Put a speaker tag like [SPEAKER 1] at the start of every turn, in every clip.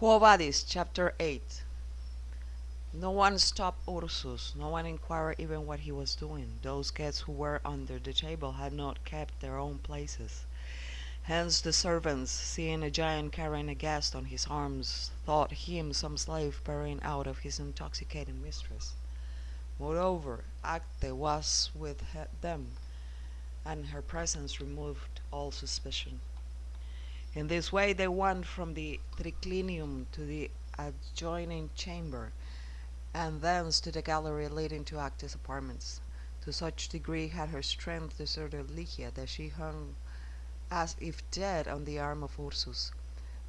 [SPEAKER 1] Vadis, chapter 8. No one stopped Ursus, no one inquired even what he was doing. Those guests who were under the table had not kept their own places. Hence the servants, seeing a giant carrying a guest on his arms, thought him some slave bearing out of his intoxicated mistress. Moreover, Acte was with them, and her presence removed all suspicion. In this way they went from the triclinium to the adjoining chamber, and thence to the gallery leading to Acte's apartments. To such degree had her strength deserted Lygia that she hung as if dead on the arm of Ursus.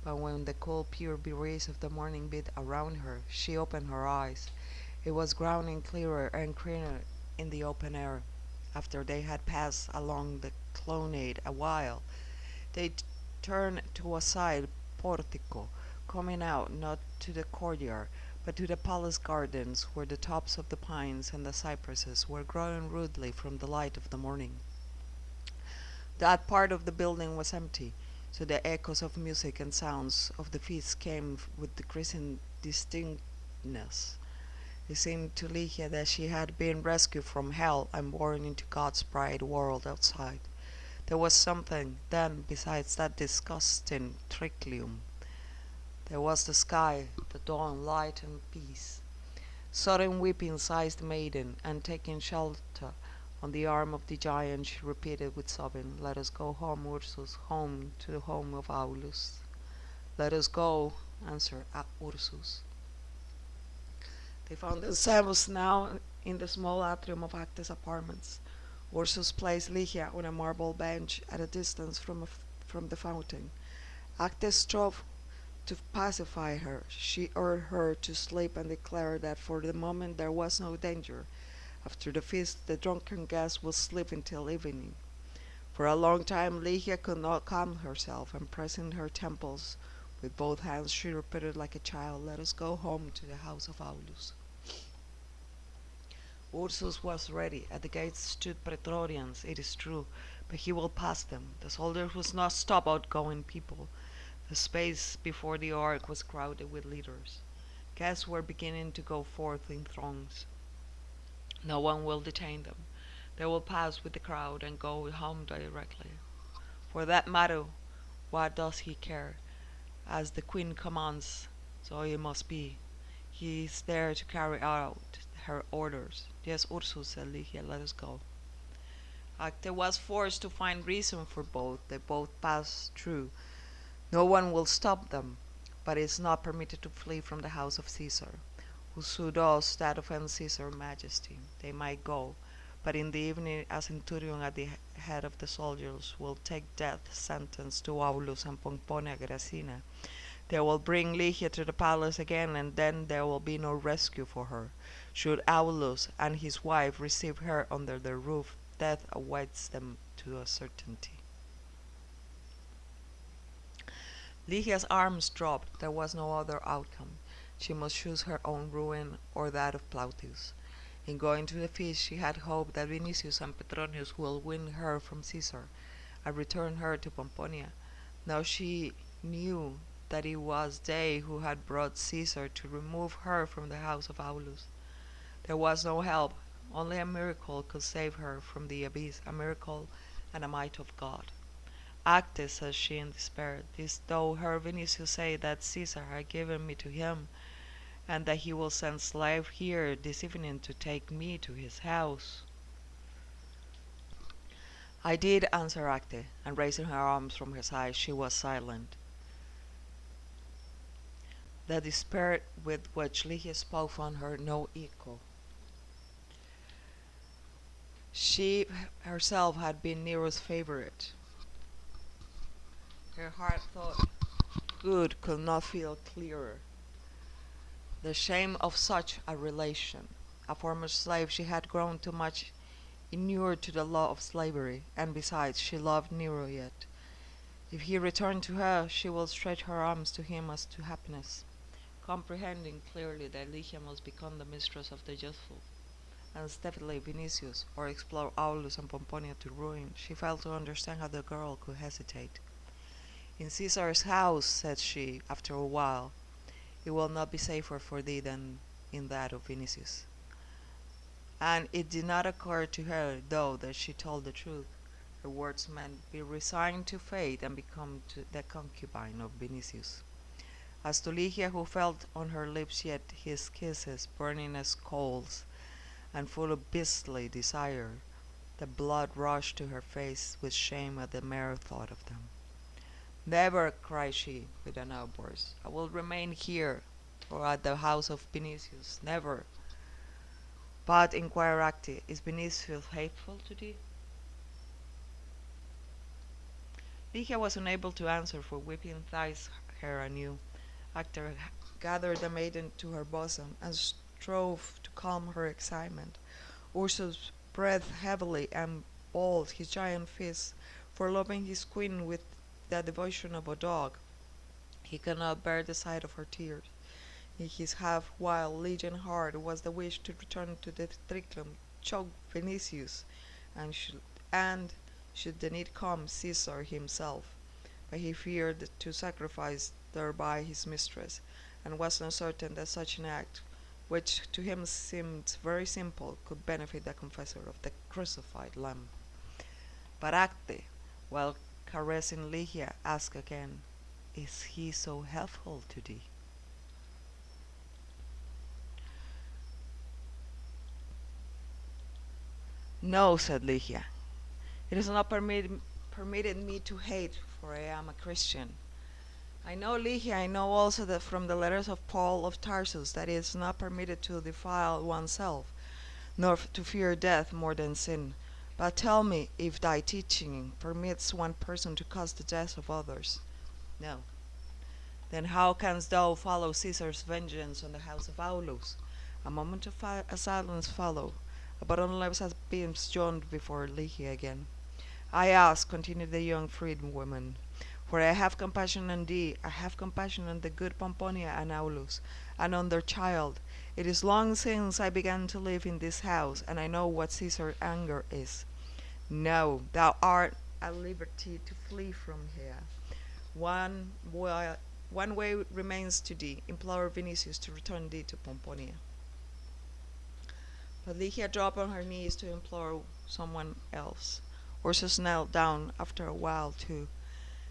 [SPEAKER 1] But when the cool pure breeze of the morning beat around her, she opened her eyes. It was growing clearer and clearer in the open air. After they had passed along the colonnade a while, they turned to a side portico, coming out not to the courtyard, but to the palace gardens, where the tops of the pines and the cypresses were growing rudely from the light of the morning. That part of the building was empty, so the echoes of music and sounds of the feast came with decreasing distinctness. It seemed to Lygia that she had been rescued from hell and born into God's bright world outside. There was something, then, besides that disgusting triclium. There was the sky, the dawn, light and peace. Sudden weeping sighs the maiden, and taking shelter on the arm of the giant, she repeated with sobbing, "Let us go home, Ursus, home to the home of Aulus." "Let us go," answered Ursus. They found themselves now in the small atrium of Acte's apartments. Ursus placed Lygia on a marble bench at a distance from the fountain. Acte strove to pacify her. She urged her to sleep and declared that for the moment there was no danger. After the feast the drunken guests would sleep until evening. For a long time Lygia could not calm herself, and pressing her temples with both hands she repeated like a child, "Let us go home to the house of Aulus." Ursus was ready. At the gates stood praetorians, it is true, but he will pass them. The soldiers would not stop outgoing people. The space before the ark was crowded with litters. Guests were beginning to go forth in throngs. No one will detain them. They will pass with the crowd and go home directly. For that matter, what does he care? As the queen commands, so it must be. He is there to carry out her orders. "Yes, Ursus," said Lygia, "let us go." Acte was forced to find reason for both. They both passed through. No one will stop them, but it is not permitted to flee from the house of Caesar. Whoso does that offends Caesar's majesty. They might go, but in the evening a centurion at the head of the soldiers will take death sentence to Aulus and Pomponia Graecina. They will bring Lygia to the palace again, and then there will be no rescue for her. Should Aulus and his wife receive her under their roof, death awaits them to a certainty. Lygia's arms dropped. There was no other outcome. She must choose her own ruin or that of Plautius. In going to the feast she had hoped that Vinicius and Petronius would win her from Caesar and return her to Pomponia. Now she knew that it was they who had brought Caesar to remove her from the house of Aulus. There was no help. Only a miracle could save her from the abyss, a miracle and a might of God. "Acte," says she in despair, "didst thou hear Vinicius say that Caesar had given me to him, and that he will send slave here this evening to take me to his house?" "I did," answered Acte, and raising her arms from her side, she was silent. The despair with which Lygia spoke found her no echo. She herself had been Nero's favorite. Her heart thought good could not feel clearer. The shame of such a relation. A former slave, she had grown too much inured to the law of slavery, and besides, she loved Nero yet. If he returned to her, she will stretch her arms to him as to happiness. Comprehending clearly that Lygia must become the mistress of the youthful, and steadily Vinicius, or explore Aulus and Pomponia to ruin, she failed to understand how the girl could hesitate. "In Caesar's house," said she, after a while, It will not be safer for thee than in that of Vinicius. And it did not occur to her, though, that she told the truth. Her words meant be resigned to fate and become the concubine of Vinicius. As to Ligia, who felt on her lips yet his kisses, burning as coals, and full of beastly desire, the blood rushed to her face with shame at the mere thought of them. Never, cried she, with an outburst. I will remain here, or at the house of Vinicius. Never. But, inquired Acte, is Vinicius hateful to thee? Ligia was unable to answer, for weeping thighs her anew. Acte gathered the maiden to her bosom, and strove to calm her excitement. Ursus breathed heavily and balled his giant fists, for loving his queen with the devotion of a dog, he could not bear the sight of her tears. In his half-wild legion heart was the wish to return to the Triclum, choke Vinicius, and should the need come, Caesar himself. But he feared to sacrifice thereby his mistress, and was not certain that such an act, which to him seemed very simple, could benefit the confessor of the crucified Lamb. But Acte, while caressing Ligia, asked again, is he so helpful to thee? No, said Ligia. It is not permitted me to hate, for I am a Christian. I know, Ligia, I know also that from the letters of Paul of Tarsus that it is not permitted to defile oneself, nor to fear death more than sin. But tell me if thy teaching permits one person to cause the death of others. No. Then how canst thou follow Caesar's vengeance on the house of Aulus? A moment of silence followed. A bottomless abyss yawned before Ligia again. I ask, continued the young freedwoman, for I have compassion on thee, I have compassion on the good Pomponia and Aulus, and on their child. It is long since I began to live in this house, and I know what Caesar's anger is. No, thou art at liberty to flee from here. One way remains to thee, implore Vinicius to return thee to Pomponia. But Ligia dropped on her knees to implore someone else. Ursus knelt down after a while too,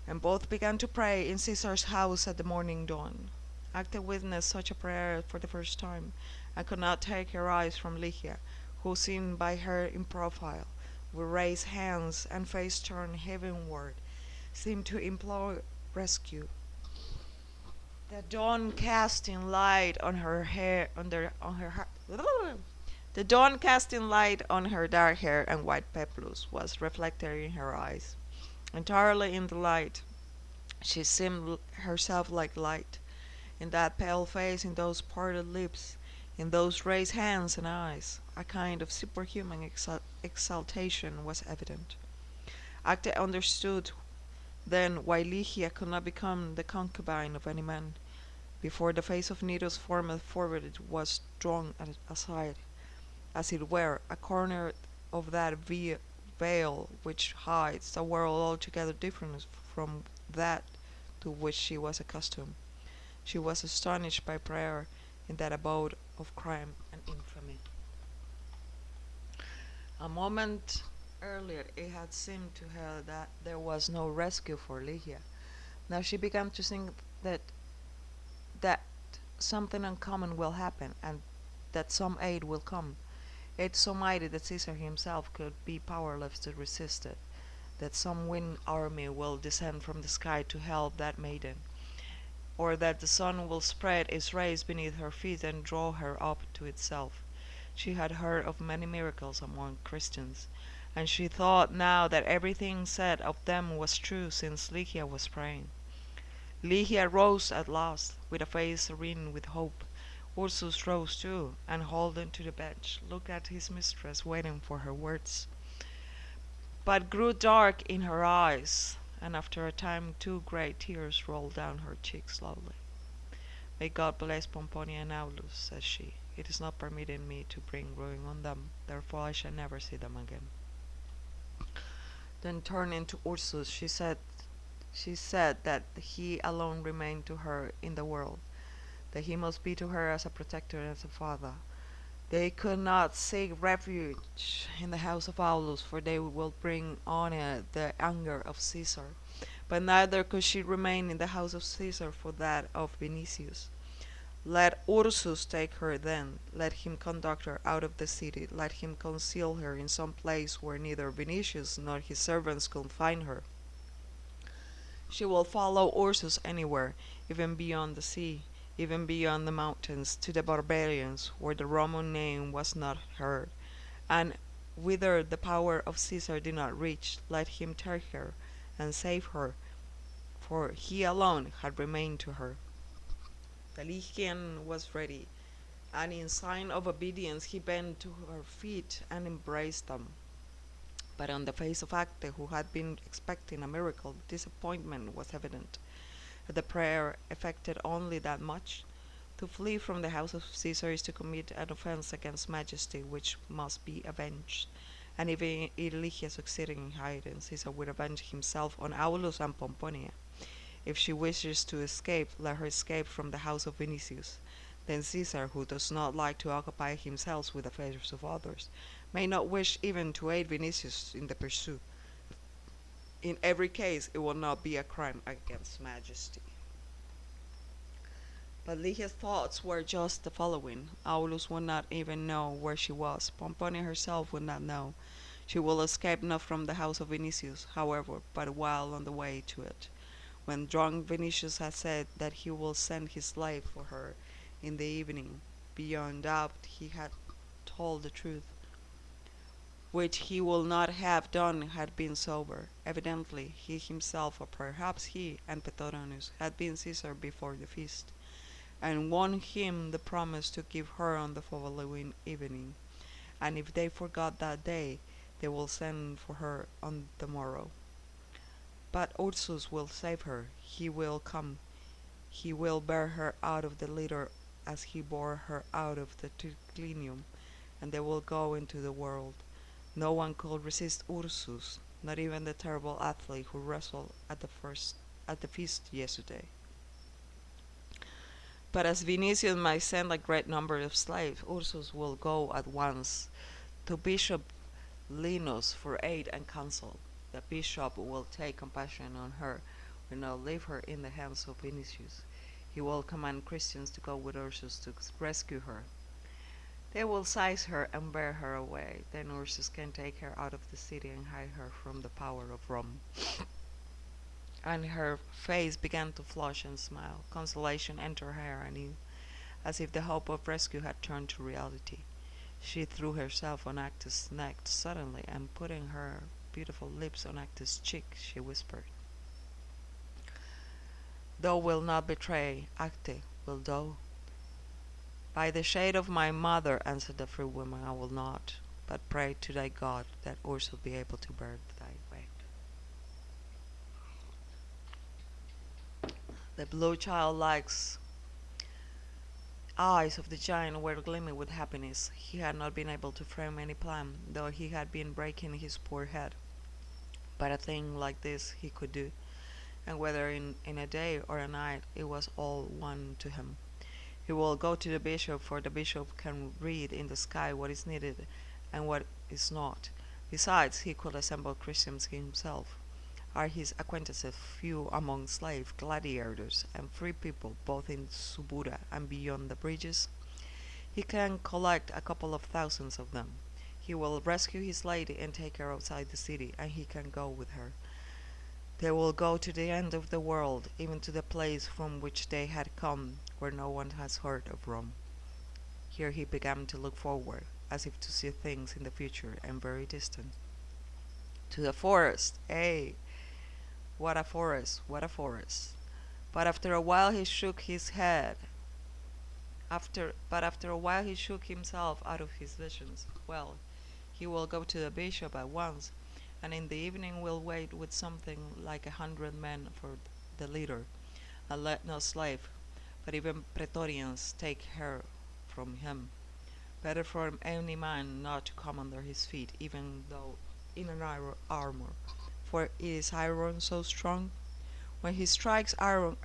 [SPEAKER 1] and both began to pray in Caesar's house at the morning dawn. Acte witnessed such a prayer for the first time, and could not take her eyes from Ligia, who, seen by her in profile, with raised hands and face turned heavenward, seemed to implore rescue. The dawn casting light on her hair, the dawn casting light on her dark hair and white peplus was reflected in her eyes. Entirely in the light, she seemed herself like light. In that pale face, in those parted lips, in those raised hands and eyes, a kind of superhuman exaltation was evident. Acte understood then why Ligia could not become the concubine of any man. Before the face of Nero's forward it was drawn aside, as it were, a corner of that veil which hides a world altogether different from that to which she was accustomed. She was astonished by prayer in that abode of crime and infamy. A moment earlier it had seemed to her that there was no rescue for Ligia. Now she began to think that something uncommon will happen, and that some aid will come. Aid so mighty that Caesar himself could be powerless to resist it, that some winged army will descend from the sky to help that maiden, or that the sun will spread its rays beneath her feet and draw her up to itself. She had heard of many miracles among Christians, and she thought now that everything said of them was true, since Ligia was praying. Ligia rose at last, with a face serene with hope. Ursus rose too, and holding to the bench, looked at his mistress, waiting for her words, but grew dark in her eyes, and after a time 2 great tears rolled down her cheeks slowly. May God bless Pomponia and Aulus, said she. It is not permitted me to bring ruin on them, therefore I shall never see them again. Then turning to Ursus, she said that he alone remained to her in the world, that he must be to her as a protector and as a father. They could not seek refuge in the house of Aulus, for they will bring on it the anger of Caesar. But neither could she remain in the house of Caesar for that of Vinicius. Let Ursus take her then, let him conduct her out of the city, let him conceal her in some place where neither Vinicius nor his servants could find her. She will follow Ursus anywhere, even beyond the sea, even beyond the mountains, to the barbarians, where the Roman name was not heard, and whither the power of Caesar did not reach. Let him take her and save her, for he alone had remained to her. The Lycian was ready, and in sign of obedience he bent to her feet and embraced them. But on the face of Acte, who had been expecting a miracle, disappointment was evident. The prayer effected only that much. To flee from the house of Caesar is to commit an offense against majesty which must be avenged. And even if Lygia succeeded in hiding, Caesar would avenge himself on Aulus and Pomponia. If she wishes to escape, let her escape from the house of Vinicius. Then Caesar, who does not like to occupy himself with affairs of others, may not wish even to aid Vinicius in the pursuit. In every case, it will not be a crime against majesty. But Lygia's thoughts were just the following. Aulus would not even know where she was. Pomponia herself would not know. She will escape not from the house of Vinicius, however, but while on the way to it. When drunk Vinicius has said that he will send his slave for her in the evening, beyond doubt he had told the truth, which he would not have done had been sober. Evidently he himself, or perhaps he and Petronius, had been Caesar before the feast, and won him the promise to give her on the following evening, and if they forgot that day, they will send for her on the morrow. But Ursus will save her. He will come. He will bear her out of the litter as he bore her out of the triclinium, and they will go into the world. No one could resist Ursus, not even the terrible athlete who wrestled at the feast yesterday. But as Vinicius might send a great number of slaves, Ursus will go at once to Bishop Linus for aid and counsel. The bishop will take compassion on her, will not leave her in the hands of Vinicius. He will command Christians to go with Ursus to rescue her. They will seize her and bear her away. Then Ursus can take her out of the city and hide her from the power of Rome. And her face began to flush and smile. Consolation entered her anew, as if the hope of rescue had turned to reality. She threw herself on Actus' neck suddenly, and putting her beautiful lips on Actus' cheek, she whispered, "Thou wilt not betray, Acte, wilt thou?" "By the shade of my mother," answered the free woman, "I will not, but pray to thy God that Ursus be able to bear thy weight." The blue childlike eyes of the giant were gleaming with happiness. He had not been able to frame any plan, though he had been breaking his poor head. But a thing like this he could do, and whether in a day or a night, it was all one to him. He will go to the bishop, for the bishop can read in the sky what is needed and what is not. Besides, he could assemble Christians himself. Are his acquaintances few among slave gladiators and free people, both in Subura and beyond the bridges? He can collect a couple of thousands of them. He will rescue his lady and take her outside the city, and he can go with her. They will go to the end of the world, even to the place from which they had come, where no one has heard of Rome. Here he began to look forward, as if to see things in the future and very distant. To the forest, eh? What a forest, what a forest. But after a while he shook his head. After a while he shook himself out of his visions. Well, he will go to the bishop at once, and in the evening will wait with something like 100 men for the leader, and let no slave, but even praetorians, take her from him. Better for any man not to come under his feet, even though in an iron armor, for is iron so strong? When he strikes iron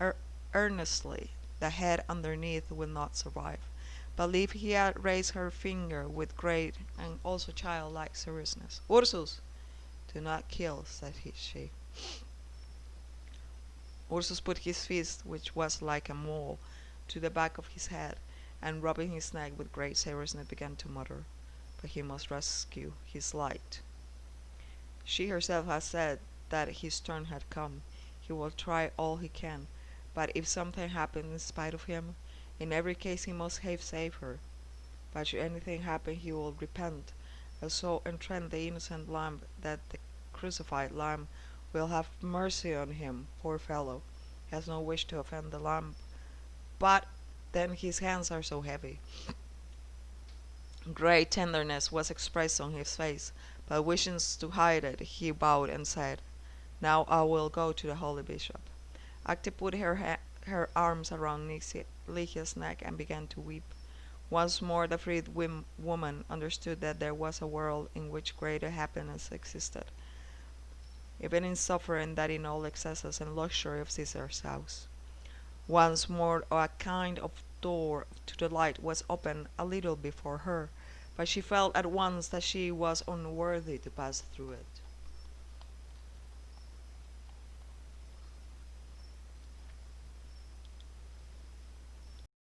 [SPEAKER 1] earnestly, The head underneath will not survive. But Livia raised her finger with great and also childlike seriousness. Ursus, do not kill, said she. Ursus put his fist, which was like a maul, to the back of his head, and rubbing his neck with great seriousness began to mutter, but he must rescue his light. She herself has said that his turn had come. He will try all he can, but if something happened in spite of him, in every case he must save her. But should anything happen he will repent, and so entreat the innocent lamb that the crucified lamb will have mercy on him. Poor fellow, he has no wish to offend the lamb, but then his hands are so heavy. Great tenderness was expressed on his face, but wishing to hide it, he bowed and said, "Now I will go to the holy bishop." Acte put her arms around Lygia's neck and began to weep. Once more the freed woman understood that there was a world in which greater happiness existed, even in suffering, than in all excesses and luxury of Caesar's house. Once more a kind of door to the light was opened a little before her, but she felt at once that she was unworthy to pass through it.